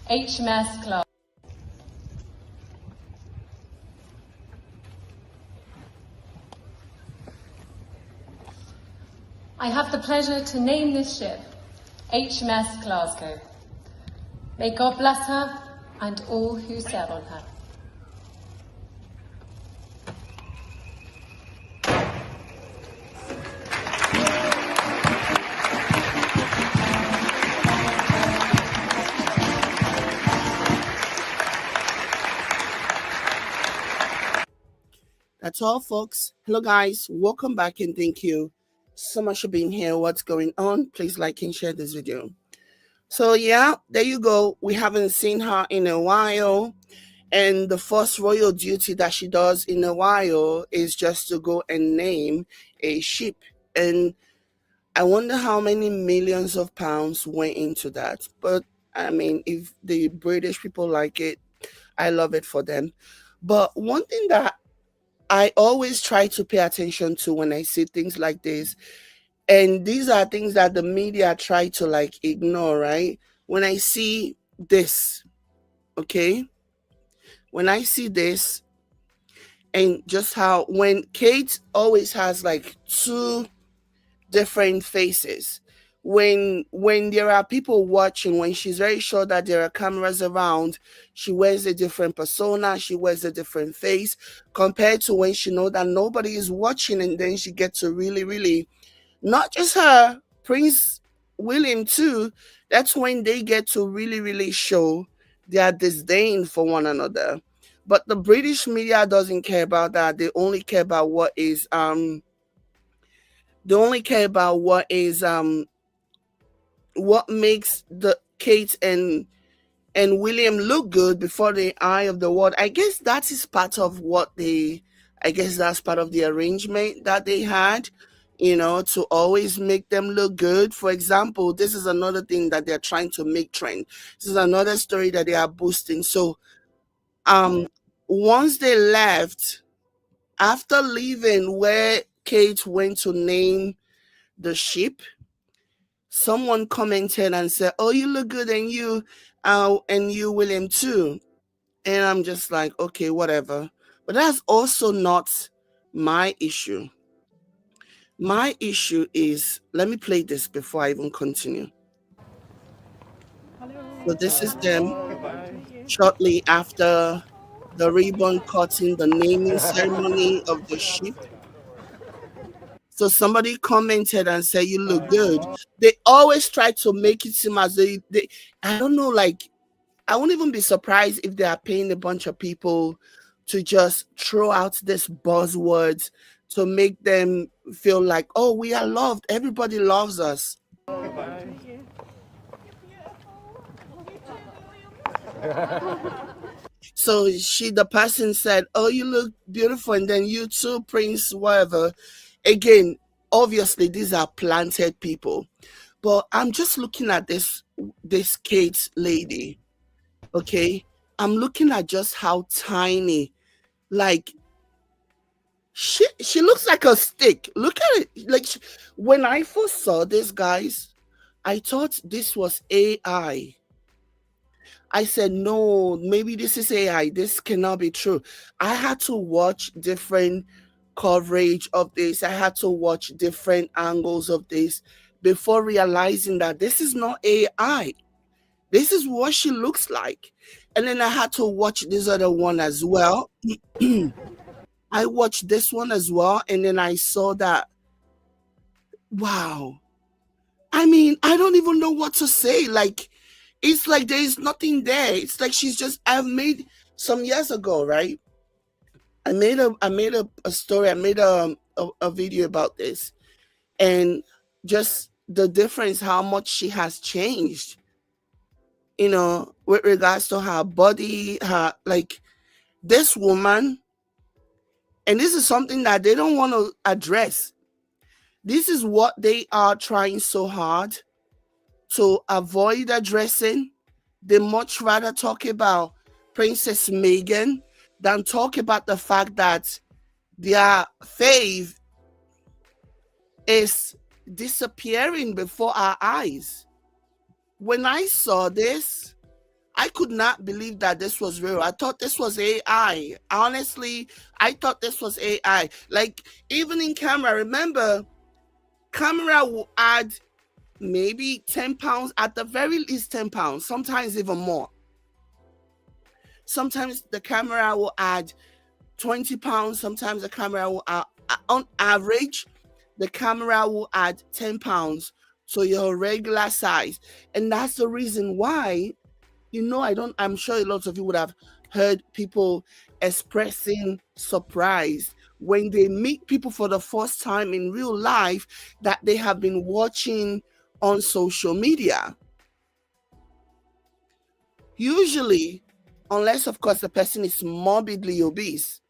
HMS Glasgow. I have the pleasure to name this ship HMS Glasgow. May God bless her and all who sail on her. That's all, folks. Hello, guys. Welcome back and thank you so much for being here. What's going on? Please like and share this video. So, yeah, there you go. We haven't seen her in a while. And the first royal duty that she does in a while is just to go and name a ship. And I wonder how many millions of pounds went into that. But, I mean, if the British people like it, I love it for them. But one thing that I always try to pay attention to when I see things like this. And these are things that the media try to like ignore, right? When I see this, okay? When I see this, and just how when Kate always has like two different faces. When there are people watching, when she's very sure that there are cameras around, she wears a different persona, she wears a different face compared to when she knows that nobody is watching, and then she gets to really, not just her, Prince William too, that's when they get to really show their disdain for one another. But the British media doesn't care about that. They only care about what is what makes the Kate and William look good before the eye of the world. I guess that is part of I guess that's part of the arrangement that they had, to always make them look good. For example, this is another thing that they're trying to make trend. This is another story that they are boosting. So, once they left, after leaving where Kate went to name the ship, someone commented and said, "Oh, you look good, and you, William, too." And I'm just like, okay, whatever. But that's also not my issue. My issue is, let me play this before I even continue. So this is them shortly after the ribbon cutting, the naming ceremony of the ship. So somebody commented and said, "You look good." They always try to make it seem as they I don't know, like, I won't even be surprised if they are paying a bunch of people to just throw out these buzzwords to make them feel like, oh, we are loved. Everybody loves us. So the person said, "Oh, you look beautiful," and then you too, Prince, whatever. Again, obviously these are planted people, but I'm just looking at this Kate lady. Okay, I'm looking at just how tiny, like, she looks like a stick. Look at it. Like, when I first saw this, guys, I thought this was AI. I said, no, maybe this is AI. This cannot be true. I had to watch different coverage of this. I had to watch different angles of this before realizing that this is not AI. This is what she looks like. And then I had to watch this other one as well. I watched this one as well. And then I saw that, wow. I mean, I don't even know what to say. Like, it's like there is nothing there. It's like I've made some years ago, right? I made a story. I made a video about this, and just the difference, how much she has changed, with regards to her body, her, like, this woman. And this is something that they don't want to address. This is what they are trying so hard to avoid addressing. They much rather talk about Princess Meghan than talk about the fact that their faith is disappearing before our eyes. When I saw this, I could not believe that this was real. I thought this was AI. Honestly, I thought this was AI. Like, even in camera, remember, camera will add maybe 10 pounds, at the very least 10 pounds, sometimes even more. Sometimes the camera will add 20 pounds. Sometimes the camera will add, on average, the camera will add 10 pounds to your regular size. And that's the reason why, I'm sure a lot of you would have heard people expressing surprise when they meet people for the first time in real life that they have been watching on social media. Usually, unless of course the person is morbidly obese,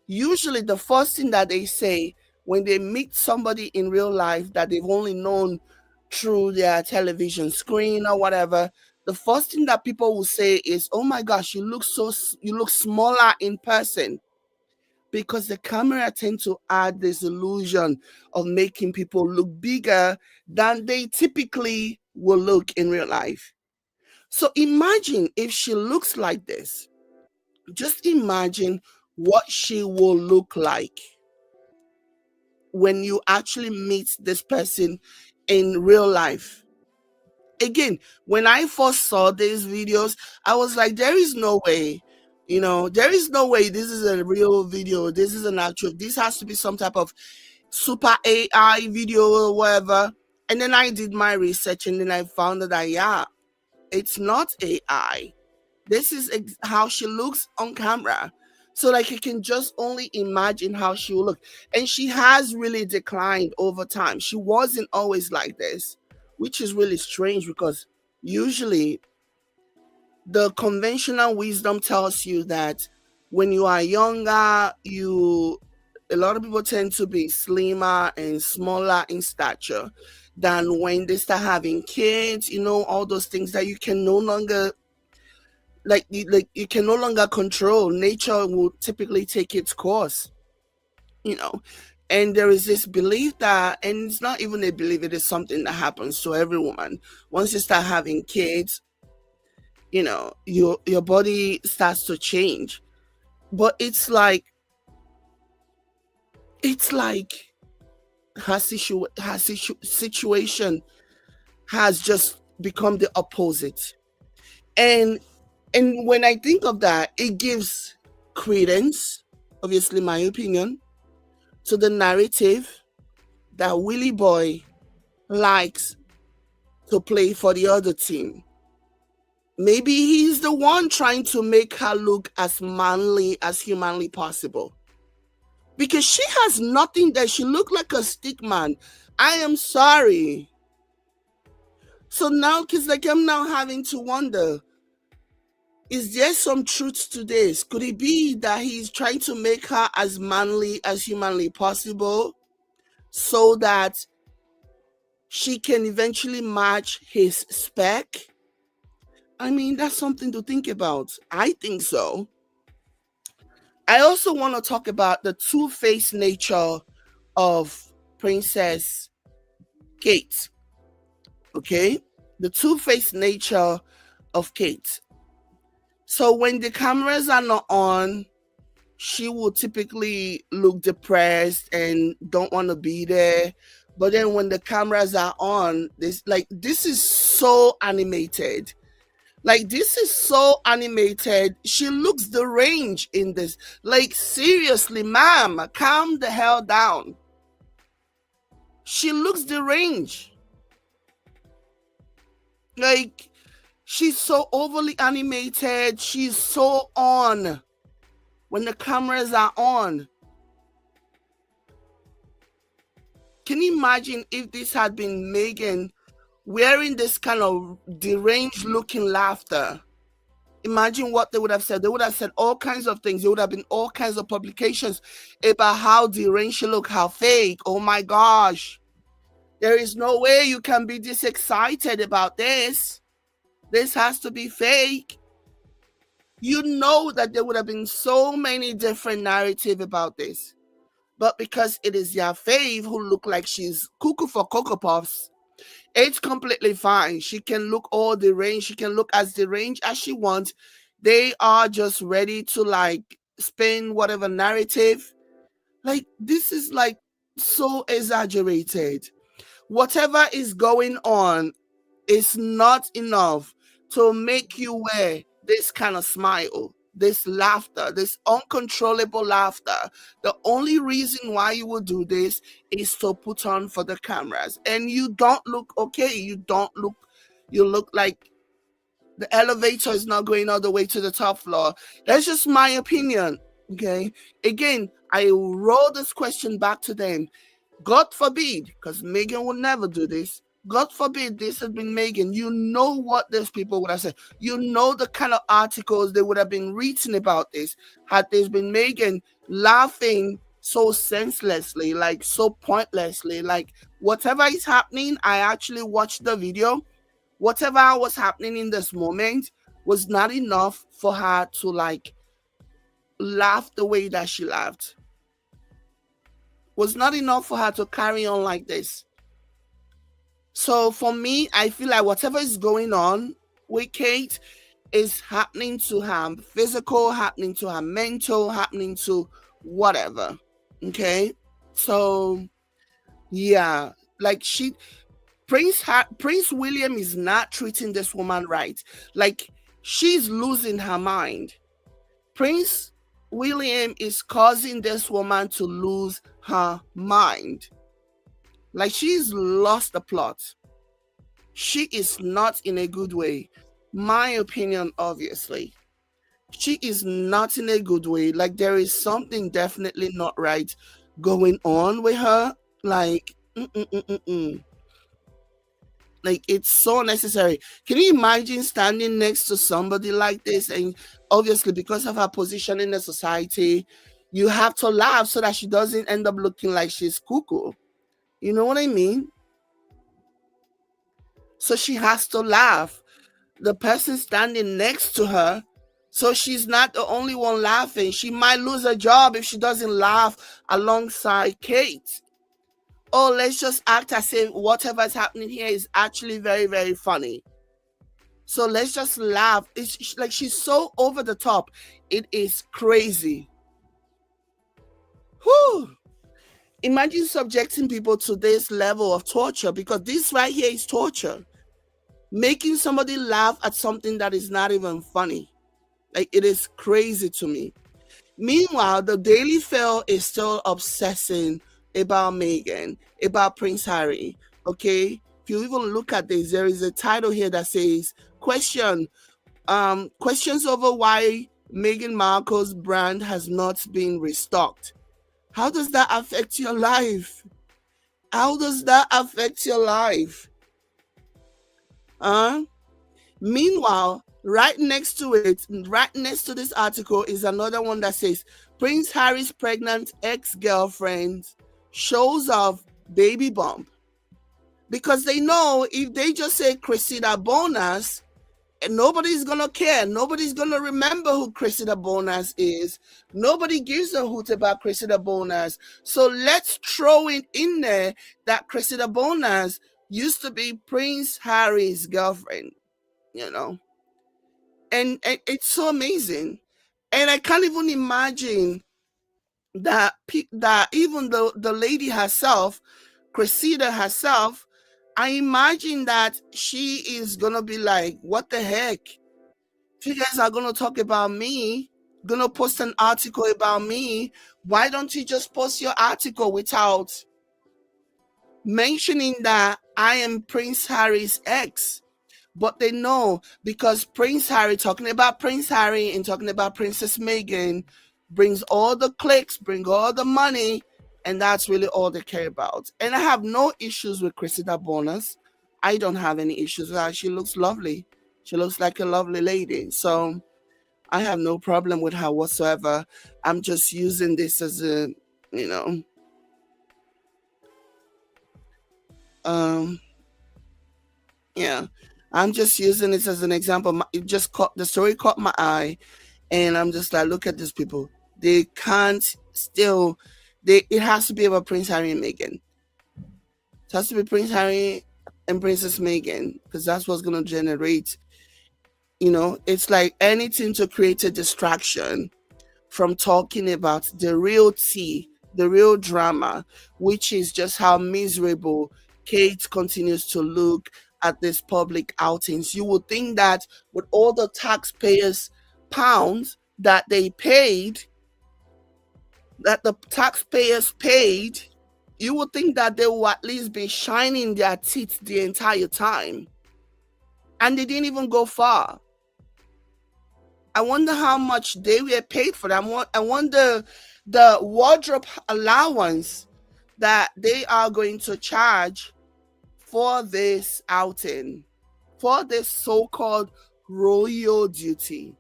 usually the first thing that they say when they meet somebody in real life that they've only known through their television screen or whatever, the first thing that people will say is, "Oh my gosh, you look smaller in person," because the camera tend to add this illusion of making people look bigger than they typically will look in real life. So imagine if she looks like this. Just imagine what she will look like when you actually meet this person in real life. Again, when I first saw these videos, I was like, there is no way, there is no way this is a real video. This is an actual, this has to be some type of super AI video or whatever. And then I did my research and then I found that, yeah, it's not AI. This is how she looks on camera. So like you can just only imagine how she will look. And she has really declined over time. She wasn't always like this, which is really strange because usually the conventional wisdom tells you that when you are younger, a lot of people tend to be slimmer and smaller in stature than when they start having kids, all those things that you can no longer you can no longer control. Nature will typically take its course, and there is this belief that, and it's not even a belief, it is something that happens to every woman. Once you start having kids, your body starts to change. But it's like her situation has just become the opposite. And when I think of that, it gives credence, obviously my opinion, to the narrative that Willie Boy likes to play for the other team. Maybe he's the one trying to make her look as manly as humanly possible. Because she has nothing there. She look like a stick man. I am sorry. So now, kids, like, I'm now having to wonder, is there some truth to this? Could it be that he's trying to make her as manly as humanly possible so that she can eventually match his spec? I mean, that's something to think about. I think so. I also want to talk about the two-faced nature of Princess Kate. Okay? The two-faced nature of Kate. So when the cameras are not on, she will typically look depressed and don't want to be there. But then when the cameras are on, this is so animated. Like, this is so animated. She looks deranged in this. Like, seriously, ma'am, calm the hell down. She looks deranged. Like, she's so overly animated. She's so on when the cameras are on. Can you imagine if this had been Megan wearing this kind of deranged looking laughter? Imagine what they would have said. They would have said all kinds of things. There would have been all kinds of publications about how deranged she looked, how fake. Oh my gosh. There is no way you can be this excited about this. This has to be fake. You know that there would have been so many different narratives about this. But because it is your fave who look like she's cuckoo for Cocoa Puffs, It's completely fine. She can look all the range. She can look as the range as she wants. They are just ready to like spin whatever narrative. Like this is like so exaggerated. Whatever is going on is not enough to make you wear this kind of smile, this laughter, this uncontrollable laughter. The only reason why you will do this is to put on for the cameras. And you don't look okay. You look like the elevator is not going all the way to the top floor. That's just my opinion. Okay. Again, I roll this question back to them. God forbid, because Megan would never do this. God forbid this had been Megan. You know what these people would have said. You know the kind of articles they would have been written about this had this been Megan laughing so senselessly, like so pointlessly. Like whatever is happening, I actually watched the video. Whatever was happening in this moment was not enough for her to like laugh the way that she laughed. Was not enough for her to carry on like this. So for me, I feel like whatever is going on with Kate is happening to her physical, happening to her mental, happening to whatever. Okay. So yeah, like Prince William is not treating this woman right. Like she's losing her mind. Prince William is causing this woman to lose her mind. Like she's lost the plot. She is not in a good way. My opinion, obviously. She is not in a good way. Like there is something definitely not right going on with her. Like, like it's so necessary. Can you imagine standing next to somebody like this? And obviously, because of her position in the society, you have to laugh so that she doesn't end up looking like she's cuckoo. You know what I mean? So she has to laugh. The person standing next to her, so she's not the only one laughing. She might lose her job if she doesn't laugh alongside Kate. Oh, let's just act as if whatever's happening here is actually very, very funny. So let's just laugh. It's like she's so over the top. It is crazy. Whew. Imagine subjecting people to this level of torture, because this right here is torture. Making somebody laugh at something that is not even funny. Like it is crazy to me. Meanwhile, the Daily Fail is still obsessing about Meghan, about Prince Harry. Okay, if you even look at this, there is a title here that says questions over why Meghan Markle's brand has not been restocked. How does that affect your life? How does that affect your life? Meanwhile, right next to this article is another one that says Prince Harry's pregnant ex-girlfriend shows off baby bump. Because they know if they just say Cressida Bonas, nobody's gonna care. Nobody's gonna remember who Cressida Bonas is. Nobody gives a hoot about Cressida Bonas. So let's throw it in there that Cressida Bonas used to be Prince Harry's girlfriend, you know. And it's so amazing. And I can't even imagine that even the lady herself, Cressida herself, I imagine that she is gonna be like, what the heck? If you guys are gonna talk about me, gonna post an article about me, why don't you just post your article without mentioning that I am Prince Harry's ex? But they know, because Prince Harry, talking about Prince Harry and talking about Princess Meghan brings all the clicks, bring all the money, and that's really all they care about. And I have no issues with Cressida Bonas. I don't have any issues with her. She looks lovely. She looks like a lovely lady. So I have no problem with her whatsoever. I'm just using this as a, yeah, I'm just using this as an example. The story caught my eye, and I'm just like, look at these people. They can't it has to be about Prince Harry and Meghan. It has to be Prince Harry and Princess Megan, because that's what's going to generate, you know, it's like anything to create a distraction from talking about the real tea, the real drama, which is just how miserable Kate continues to look at these public outings. You would think that with all the taxpayers' pounds that they paid, that the taxpayers paid, you would think that they will at least be shining their teeth the entire time. And they didn't even go far. I wonder how much they were paid for them. I wonder the wardrobe allowance that they are going to charge for this outing, for this so-called royal duty.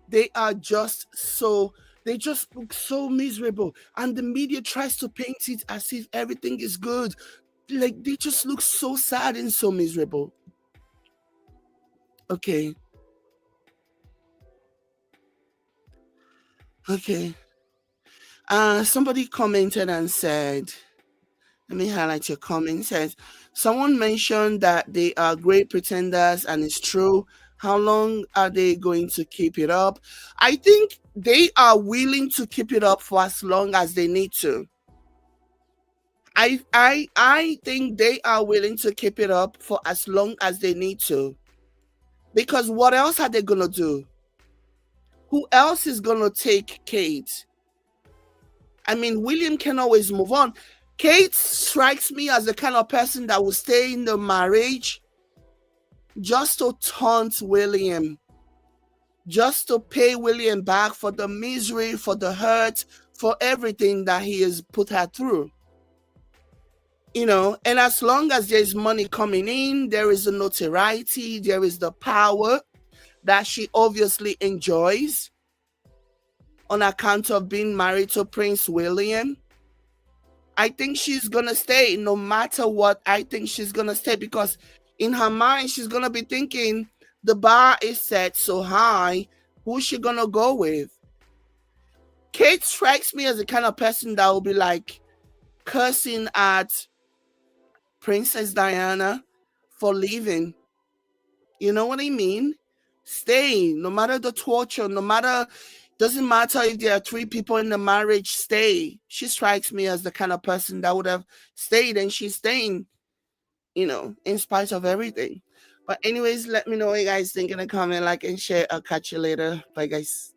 They are just so, they just look so miserable. And the media tries to paint it as if everything is good. Like, they just look so sad and so miserable. Okay. Okay. Somebody commented and said, let me highlight your comment. It says, someone mentioned that they are great pretenders, and it's true. How long are they going to keep it up? I think they are willing to keep it up for as long as they need to. I think they are willing to keep it up for as long as they need to. Because what else are they gonna do? Who else is gonna take Kate? I mean, William can always move on. Kate strikes me as the kind of person that will stay in the marriage just to taunt William, just to pay William back for the misery, for the hurt, for everything that he has put her through. You know, and as long as there's money coming in, there is the notoriety, there is the power that she obviously enjoys on account of being married to Prince William. I think she's gonna stay no matter what. I think she's gonna stay because in her mind, she's gonna be thinking the bar is set so high. Who's she gonna go with? Kate strikes me as the kind of person that will be like cursing at Princess Diana for leaving. You know what I mean? Stay, no matter the torture, no matter, doesn't matter if there are 3 people in the marriage, stay. She strikes me as the kind of person that would have stayed, and she's staying, you know, in spite of everything. But anyways, let me know what you guys think in the comment, like and share. I'll catch you later. Bye, guys.